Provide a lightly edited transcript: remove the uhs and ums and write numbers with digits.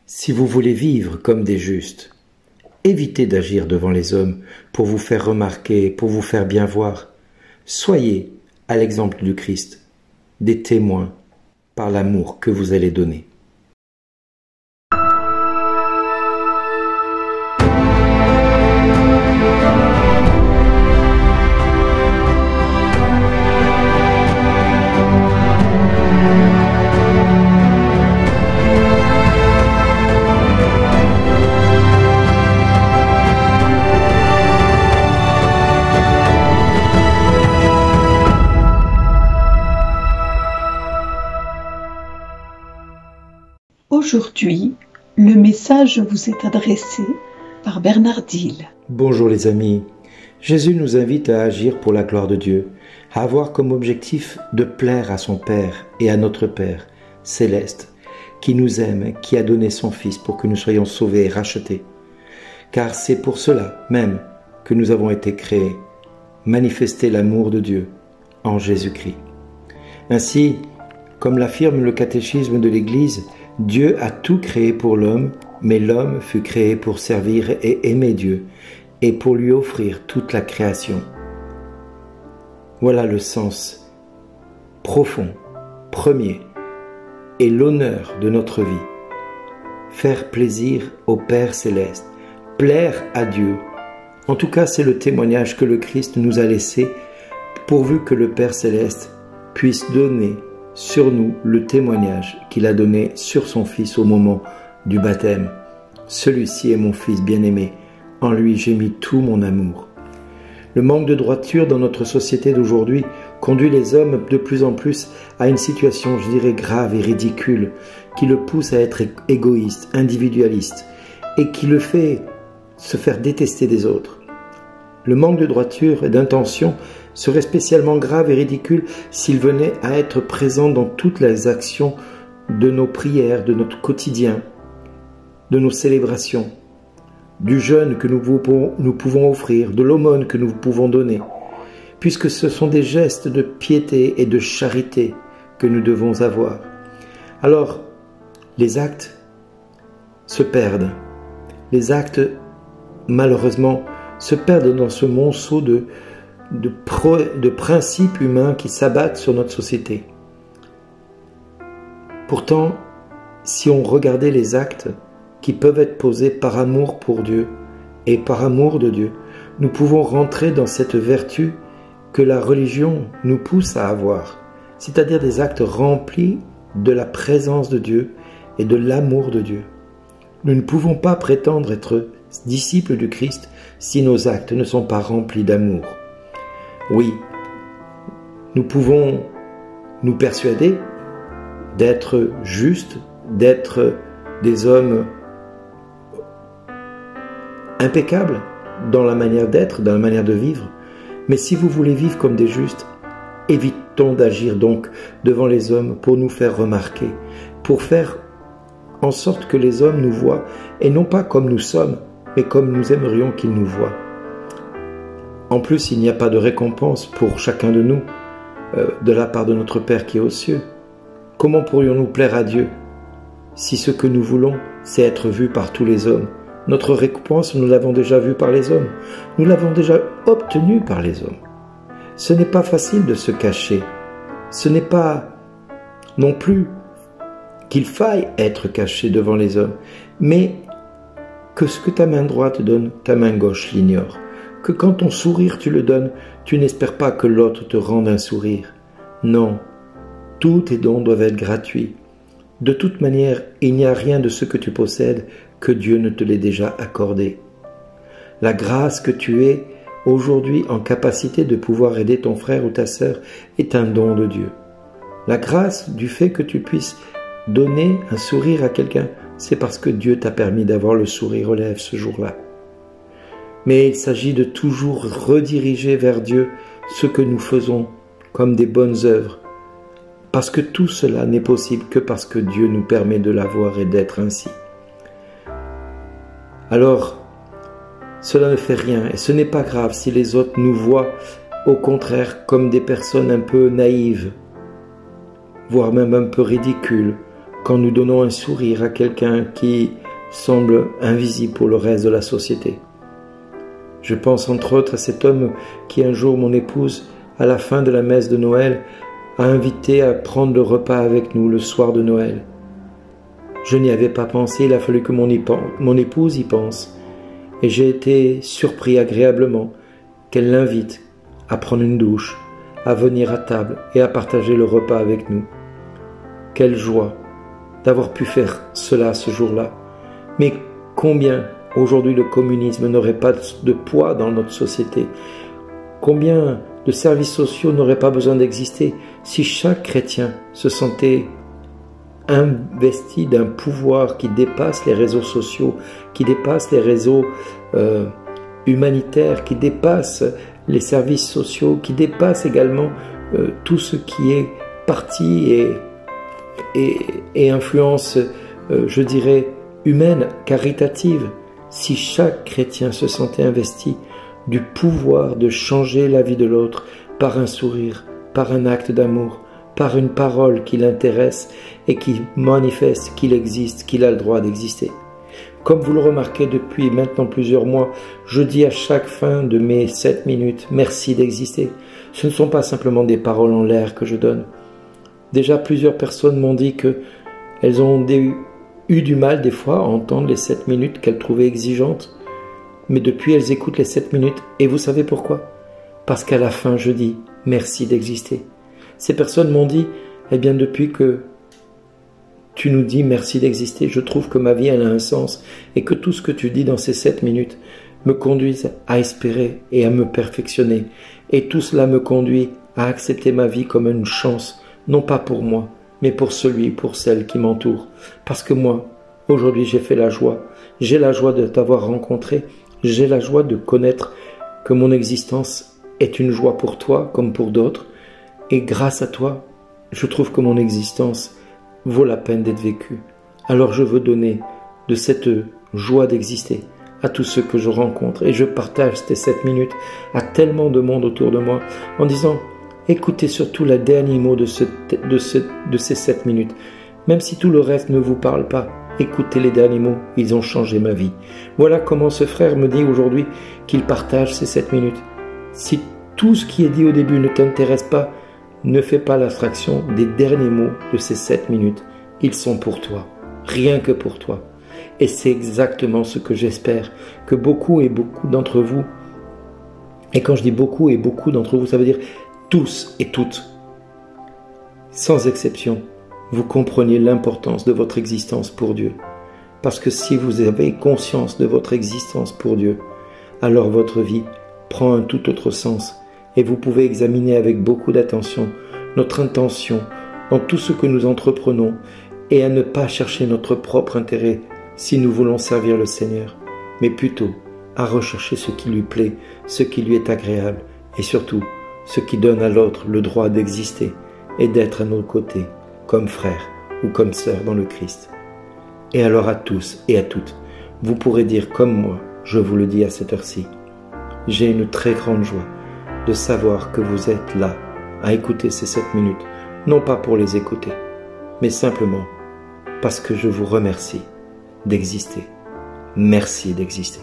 Si vous voulez vivre comme des justes, évitez d'agir devant les hommes pour vous faire remarquer, pour vous faire bien voir. Soyez, à l'exemple du Christ, des témoins par l'amour que vous allez donner. Aujourd'hui, le message vous est adressé par Bernard Dille. Bonjour les amis, Jésus nous invite à agir pour la gloire de Dieu, à avoir comme objectif de plaire à son Père et à notre Père céleste, qui nous aime, qui a donné son Fils pour que nous soyons sauvés et rachetés. Car c'est pour cela même que nous avons été créés, manifester l'amour de Dieu en Jésus-Christ. Ainsi, comme l'affirme le catéchisme de l'Église, Dieu a tout créé pour l'homme, mais l'homme fut créé pour servir et aimer Dieu, et pour lui offrir toute la création. Voilà le sens profond, premier, et l'honneur de notre vie. Faire plaisir au Père céleste, plaire à Dieu. En tout cas, c'est le témoignage que le Christ nous a laissé, pourvu que le Père céleste puisse donner sur nous le témoignage qu'il a donné sur son Fils au moment du baptême. Celui-ci est mon Fils bien-aimé, en lui j'ai mis tout mon amour. Le manque de droiture dans notre société d'aujourd'hui conduit les hommes de plus en plus à une situation, je dirais, grave et ridicule, qui le pousse à être égoïste, individualiste, et qui le fait se faire détester des autres. Le manque de droiture et d'intention serait spécialement grave et ridicule s'il venait à être présent dans toutes les actions de nos prières, de notre quotidien, de nos célébrations, du jeûne que nous pouvons offrir, de l'aumône que nous pouvons donner, puisque ce sont des gestes de piété et de charité que nous devons avoir. Alors, les actes se perdent. Les actes, malheureusement, se perdent dans ce monceau de principes humains qui s'abattent sur notre société. Pourtant, si on regardait les actes qui peuvent être posés par amour pour Dieu et par amour de Dieu, nous pouvons rentrer dans cette vertu que la religion nous pousse à avoir, c'est-à-dire des actes remplis de la présence de Dieu et de l'amour de Dieu. Nous ne pouvons pas prétendre être disciples du Christ si nos actes ne sont pas remplis d'amour. Oui, nous pouvons nous persuader d'être justes, d'être des hommes impeccables dans la manière d'être, dans la manière de vivre. Mais si vous voulez vivre comme des justes, évitons d'agir donc devant les hommes pour nous faire remarquer, pour faire en sorte que les hommes nous voient, et non pas comme nous sommes, mais comme nous aimerions qu'ils nous voient. En plus, il n'y a pas de récompense pour chacun de nous, de la part de notre Père qui est aux cieux. Comment pourrions-nous plaire à Dieu si ce que nous voulons, c'est être vu par tous les hommes? Notre récompense, nous l'avons déjà vue par les hommes. Nous l'avons déjà obtenue par les hommes. Ce n'est pas facile de se cacher. Ce n'est pas non plus qu'il faille être caché devant les hommes, mais que ce que ta main droite donne, ta main gauche l'ignore. Que quand ton sourire tu le donnes, tu n'espères pas que l'autre te rende un sourire. Non, tous tes dons doivent être gratuits. De toute manière, il n'y a rien de ce que tu possèdes que Dieu ne te l'ait déjà accordé. La grâce que tu es aujourd'hui en capacité de pouvoir aider ton frère ou ta sœur est un don de Dieu. La grâce du fait que tu puisses donner un sourire à quelqu'un, c'est parce que Dieu t'a permis d'avoir le sourire aux lèvres ce jour-là. Mais il s'agit de toujours rediriger vers Dieu ce que nous faisons comme des bonnes œuvres, parce que tout cela n'est possible que parce que Dieu nous permet de l'avoir et d'être ainsi. Alors, cela ne fait rien et ce n'est pas grave si les autres nous voient au contraire comme des personnes un peu naïves, voire même un peu ridicules, quand nous donnons un sourire à quelqu'un qui semble invisible pour le reste de la société. Je pense entre autres à cet homme qui un jour, mon épouse, à la fin de la messe de Noël, a invité à prendre le repas avec nous le soir de Noël. Je n'y avais pas pensé, il a fallu que mon épouse y pense. Et j'ai été surpris agréablement qu'elle l'invite à prendre une douche, à venir à table et à partager le repas avec nous. Quelle joie d'avoir pu faire cela ce jour-là. Mais combien aujourd'hui le communisme n'aurait pas de poids dans notre société? Combien de services sociaux n'auraient pas besoin d'exister si chaque chrétien se sentait investi d'un pouvoir qui dépasse les réseaux sociaux, qui dépasse les réseaux humanitaires, qui dépasse les services sociaux, qui dépasse également tout ce qui est parti et influence, je dirais, humaine, caritative. Si chaque chrétien se sentait investi du pouvoir de changer la vie de l'autre par un sourire, par un acte d'amour, par une parole qui l'intéresse et qui manifeste qu'il existe, qu'il a le droit d'exister. Comme vous le remarquez depuis maintenant plusieurs mois, je dis à chaque fin de mes 7 minutes, merci d'exister. Ce ne sont pas simplement des paroles en l'air que je donne. Déjà plusieurs personnes m'ont dit qu'elles ont eu du mal des fois à entendre les 7 minutes qu'elles trouvaient exigeantes. Mais depuis, elles écoutent les 7 minutes. Et vous savez pourquoi? Parce qu'à la fin, je dis merci d'exister. Ces personnes m'ont dit, eh bien depuis que tu nous dis merci d'exister, je trouve que ma vie elle a un sens et que tout ce que tu dis dans ces 7 minutes me conduise à espérer et à me perfectionner. Et tout cela me conduit à accepter ma vie comme une chance, non pas pour moi, mais pour celui, pour celle qui m'entoure. Parce que moi, aujourd'hui j'ai fait la joie. J'ai la joie de t'avoir rencontré. J'ai la joie de connaître que mon existence est une joie pour toi comme pour d'autres. Et grâce à toi, je trouve que mon existence vaut la peine d'être vécue. Alors je veux donner de cette joie d'exister à tous ceux que je rencontre. Et je partage ces 7 minutes à tellement de monde autour de moi en disant, écoutez surtout le dernier mot de ces 7 minutes. Même si tout le reste ne vous parle pas, écoutez les derniers mots, ils ont changé ma vie. Voilà comment ce frère me dit aujourd'hui qu'il partage ces 7 minutes. Si tout ce qui est dit au début ne t'intéresse pas, ne fais pas l'abstraction des derniers mots de ces 7 minutes. Ils sont pour toi, rien que pour toi. Et c'est exactement ce que j'espère, que beaucoup et beaucoup d'entre vous, et quand je dis beaucoup et beaucoup d'entre vous, ça veut dire tous et toutes, sans exception, vous compreniez l'importance de votre existence pour Dieu. Parce que si vous avez conscience de votre existence pour Dieu, alors votre vie prend un tout autre sens. Et vous pouvez examiner avec beaucoup d'attention notre intention dans tout ce que nous entreprenons et à ne pas chercher notre propre intérêt si nous voulons servir le Seigneur, mais plutôt à rechercher ce qui lui plaît, ce qui lui est agréable et surtout ce qui donne à l'autre le droit d'exister et d'être à nos côtés comme frères ou comme sœurs dans le Christ. Et alors à tous et à toutes, vous pourrez dire comme moi, je vous le dis à cette heure-ci, j'ai une très grande joie de savoir que vous êtes là à écouter ces 7 minutes, non pas pour les écouter, mais simplement parce que je vous remercie d'exister. Merci d'exister.